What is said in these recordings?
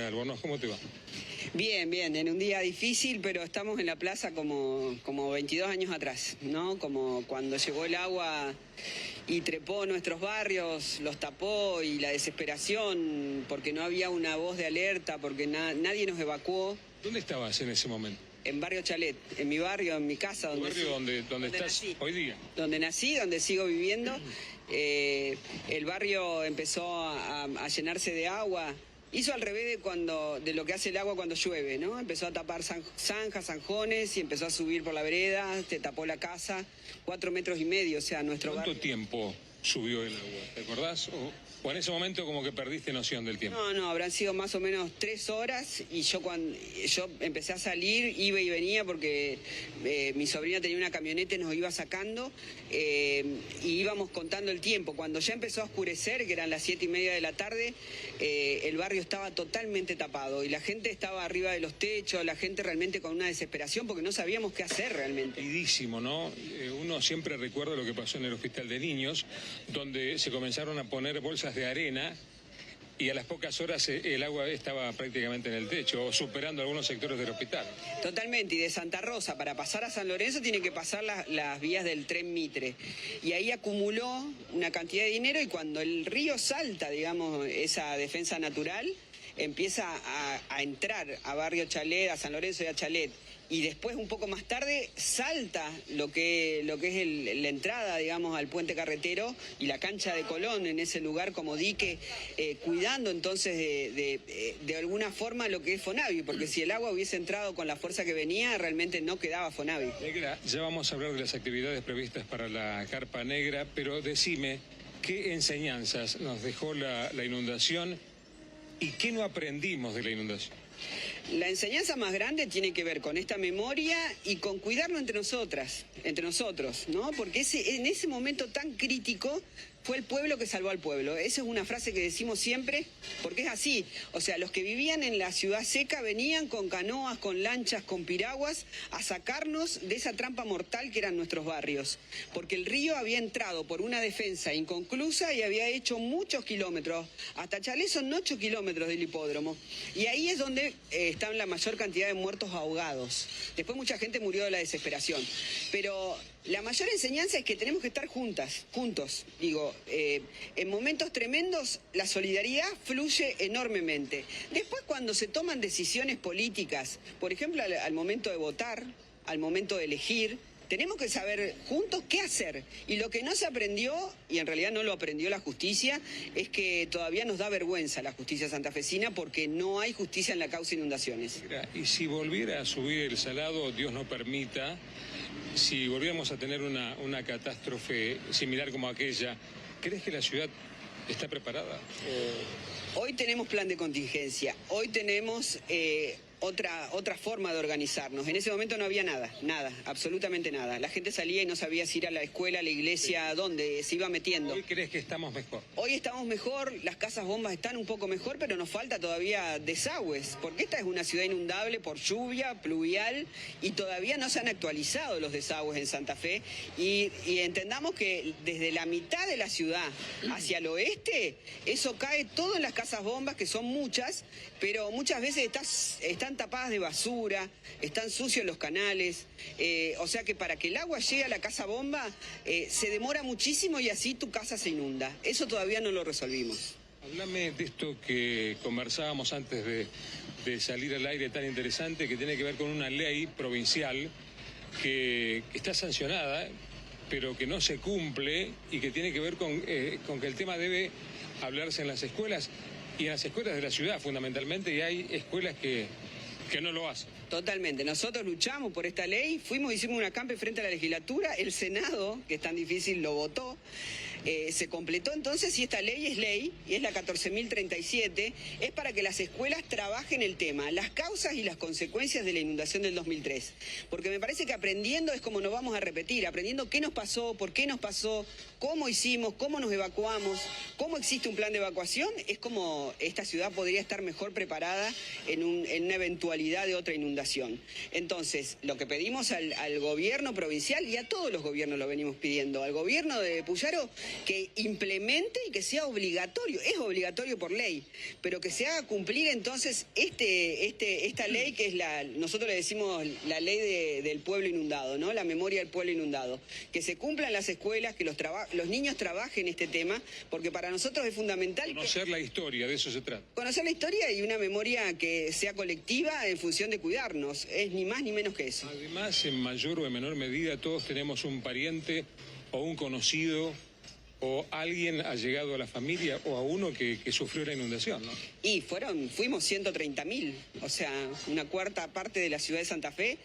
Andrea Albornoz, ¿cómo te va? Bien, bien, en un día difícil, pero estamos en la plaza como 22 años atrás, ¿no? Como cuando llegó el agua y trepó nuestros barrios, los tapó, y la desesperación porque no había una voz de alerta, porque nadie nos evacuó. ¿Dónde estabas en ese momento? En Barrio Chalet, en mi barrio, en mi casa. ¿Tu barrio donde estás nací, hoy día? Donde nací, donde sigo viviendo. El barrio empezó a llenarse de agua. Hizo al revés de lo que hace el agua cuando llueve, ¿no? Empezó a tapar zanjas, zanjones, y empezó a subir por la vereda, te tapó la casa, 4,5 metros, o sea, nuestro barrio. ¿Cuánto tiempo subió el agua? ¿Te acordás? ¿O en ese momento como que perdiste noción del tiempo? No, habrán sido más o menos 3 horas, y cuando yo empecé a salir, iba y venía porque mi sobrina tenía una camioneta y nos iba sacando, y íbamos contando el tiempo. Cuando ya empezó a oscurecer, que eran las 7:30 de la tarde, el barrio estaba totalmente tapado y la gente estaba arriba de los techos, la gente realmente con una desesperación porque no sabíamos qué hacer realmente. Rapidísimo, ¿no? Uno siempre recuerda lo que pasó en el hospital de niños, donde se comenzaron a poner bolsas de arena y a las pocas horas el agua estaba prácticamente en el techo, superando algunos sectores del hospital. Totalmente, y de Santa Rosa para pasar a San Lorenzo tiene que pasar las vías del tren Mitre. Y ahí acumuló una cantidad de dinero, y cuando el río salta, digamos, esa defensa natural, empieza a entrar a Barrio Chalet, a San Lorenzo y a Chalet. Y después, un poco más tarde, salta lo que es la entrada, digamos, al puente carretero y la cancha de Colón en ese lugar como dique, cuidando entonces de alguna forma lo que es Fonavi, porque si el agua hubiese entrado con la fuerza que venía, realmente no quedaba Fonavi. Negra, ya vamos a hablar de las actividades previstas para la Carpa Negra, pero decime, ¿qué enseñanzas nos dejó la inundación y qué no aprendimos de la inundación? La enseñanza más grande tiene que ver con esta memoria y con cuidarnos entre nosotros, ¿no? Porque en ese momento tan crítico fue el pueblo que salvó al pueblo. Esa es una frase que decimos siempre, porque es así. O sea, los que vivían en la ciudad seca venían con canoas, con lanchas, con piraguas, a sacarnos de esa trampa mortal que eran nuestros barrios. Porque el río había entrado por una defensa inconclusa y había hecho muchos kilómetros. Hasta Chalé son 8 kilómetros del hipódromo. Y ahí es donde están la mayor cantidad de muertos ahogados. Después mucha gente murió de la desesperación. Pero la mayor enseñanza es que tenemos que estar juntos. Digo, en momentos tremendos la solidaridad fluye enormemente. Después, cuando se toman decisiones políticas, por ejemplo, al momento de votar, al momento de elegir, tenemos que saber juntos qué hacer. Y lo que no se aprendió, y en realidad no lo aprendió la justicia, es que todavía nos da vergüenza la justicia santafesina porque no hay justicia en la causa inundaciones. Y si volviera a subir el salado, Dios no permita, si volviéramos a tener una catástrofe similar como aquella, ¿crees que la ciudad está preparada? Hoy tenemos plan de contingencia, hoy tenemos otra forma de organizarnos. En ese momento no había nada, absolutamente nada. La gente salía y no sabía si ir a la escuela, a la iglesia, a dónde se iba metiendo. ¿Hoy crees que estamos mejor? Hoy estamos mejor, las casas bombas están un poco mejor, pero nos falta todavía desagües, porque esta es una ciudad inundable por lluvia, pluvial, y todavía no se han actualizado los desagües en Santa Fe. Y entendamos que desde la mitad de la ciudad hacia el oeste, eso cae todo en las casas bombas, que son muchas, pero muchas veces están tapadas de basura, están sucios los canales, o sea que para que el agua llegue a la casa bomba se demora muchísimo, y así tu casa se inunda. Eso todavía no lo resolvimos. Háblame de esto que conversábamos antes de salir al aire, tan interesante, que tiene que ver con una ley provincial que está sancionada, pero que no se cumple, y que tiene que ver con que el tema debe hablarse en las escuelas, y en las escuelas de la ciudad fundamentalmente, y hay escuelas que no lo hacen. Totalmente. Nosotros luchamos por esta ley, hicimos un acampe frente a la legislatura, el Senado, que es tan difícil, lo votó. Se completó entonces, y esta ley es ley, y es la 14.037, es para que las escuelas trabajen el tema, las causas y las consecuencias de la inundación del 2003. Porque me parece que aprendiendo es como nos vamos a repetir, aprendiendo qué nos pasó, por qué nos pasó, cómo hicimos, cómo nos evacuamos, cómo existe un plan de evacuación, es como esta ciudad podría estar mejor preparada en una eventualidad de otra inundación. Entonces, lo que pedimos al gobierno provincial, y a todos los gobiernos lo venimos pidiendo, al gobierno de Puyaro, que implemente y que sea obligatorio. Es obligatorio por ley, pero que se haga cumplir entonces esta ley que es nosotros le decimos la ley del pueblo inundado, ¿no? La memoria del pueblo inundado. Que se cumpla en las escuelas, que los niños trabajen este tema, porque para nosotros es fundamental. Conocer la historia, de eso se trata. Conocer la historia y una memoria que sea colectiva en función de cuidarnos. Es ni más ni menos que eso. Además, en mayor o en menor medida, todos tenemos un pariente o un conocido o alguien allegado a la familia o a uno que sufrió la inundación, ¿no? Y fuimos 130.000, o sea, una cuarta parte de la ciudad de Santa Fe,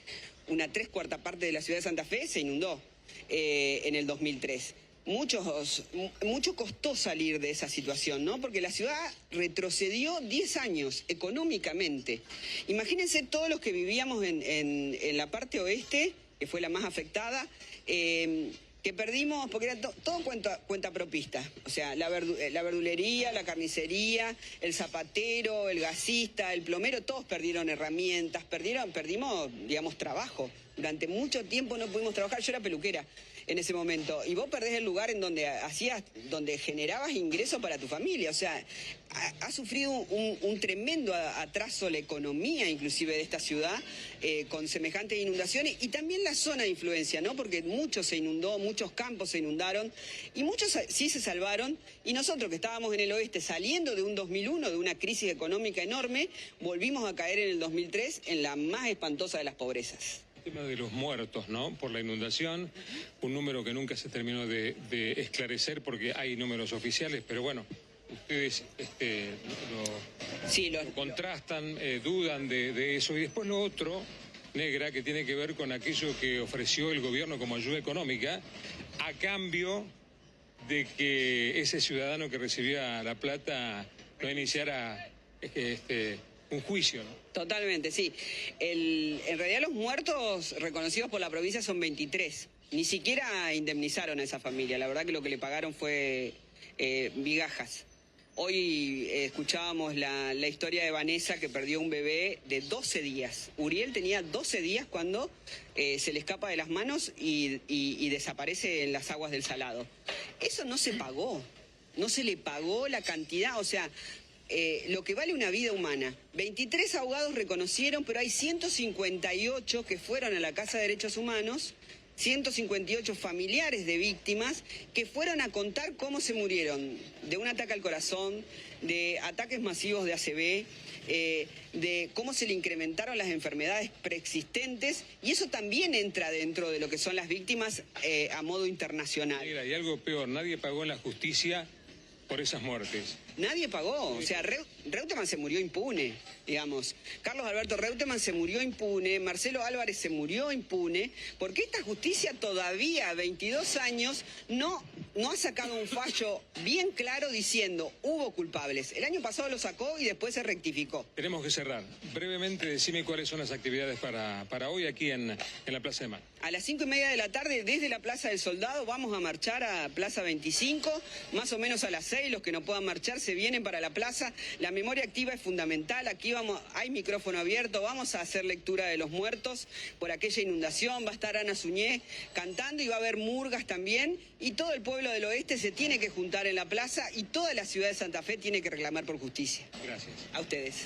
una 3/4 parte de la ciudad de Santa Fe se inundó en el 2003. Mucho costó salir de esa situación, ¿no? Porque la ciudad retrocedió 10 años económicamente. Imagínense todos los que vivíamos en la parte oeste, que fue la más afectada, que perdimos, porque era todo cuenta propista. O sea, la verdulería, la carnicería, el zapatero, el gasista, el plomero, todos perdieron herramientas, perdimos, digamos, trabajo. Durante mucho tiempo no pudimos trabajar. Yo era peluquera en ese momento. Y vos perdés el lugar en donde generabas ingresos para tu familia. O sea, ha sufrido un tremendo atraso la economía, inclusive, de esta ciudad, con semejantes inundaciones. Y también la zona de influencia, ¿no? Porque mucho se inundó, muchos campos se inundaron, y muchos sí se salvaron. Y nosotros, que estábamos en el oeste saliendo de un 2001, de una crisis económica enorme, volvimos a caer en el 2003 en la más espantosa de las pobrezas. El tema de los muertos, ¿no? Por la inundación, un número que nunca se terminó de esclarecer porque hay números oficiales, pero bueno, ustedes lo contrastan, dudan de eso. Y después lo otro, Negra, que tiene que ver con aquello que ofreció el gobierno como ayuda económica, a cambio de que ese ciudadano que recibía la plata no iniciara un juicio, ¿no? Totalmente, sí. En realidad los muertos reconocidos por la provincia son 23. Ni siquiera indemnizaron a esa familia. La verdad que lo que le pagaron fue migajas. Hoy escuchábamos la historia de Vanessa, que perdió un bebé de 12 días. Uriel tenía 12 días cuando se le escapa de las manos y desaparece en las aguas del Salado. Eso no se pagó. No se le pagó la cantidad, o sea, lo que vale una vida humana. 23 abogados reconocieron, pero hay 158 que fueron a la Casa de Derechos Humanos, 158 familiares de víctimas que fueron a contar cómo se murieron de un ataque al corazón, de ataques masivos de ACV, de cómo se le incrementaron las enfermedades preexistentes, y eso también entra dentro de lo que son las víctimas a modo internacional. Y algo peor, nadie pagó en la justicia por esas muertes. Nadie pagó, o sea, Reutemann se murió impune, digamos. Carlos Alberto Reutemann se murió impune, Marcelo Álvarez se murió impune, porque esta justicia todavía, 22 años, no ha sacado un fallo bien claro diciendo hubo culpables. El año pasado lo sacó y después se rectificó. Tenemos que cerrar. Brevemente, decime cuáles son las actividades para hoy aquí en la Plaza de Mayo. A las 5:30 de la tarde, desde la Plaza del Soldado, vamos a marchar a Plaza 25, más o menos a las 6, los que no puedan marchar se vienen para la plaza. La memoria activa es fundamental, aquí hay micrófono abierto, vamos a hacer lectura de los muertos por aquella inundación, va a estar Ana Suñé cantando y va a haber murgas también, y todo el pueblo del oeste se tiene que juntar en la plaza y toda la ciudad de Santa Fe tiene que reclamar por justicia. Gracias. A ustedes.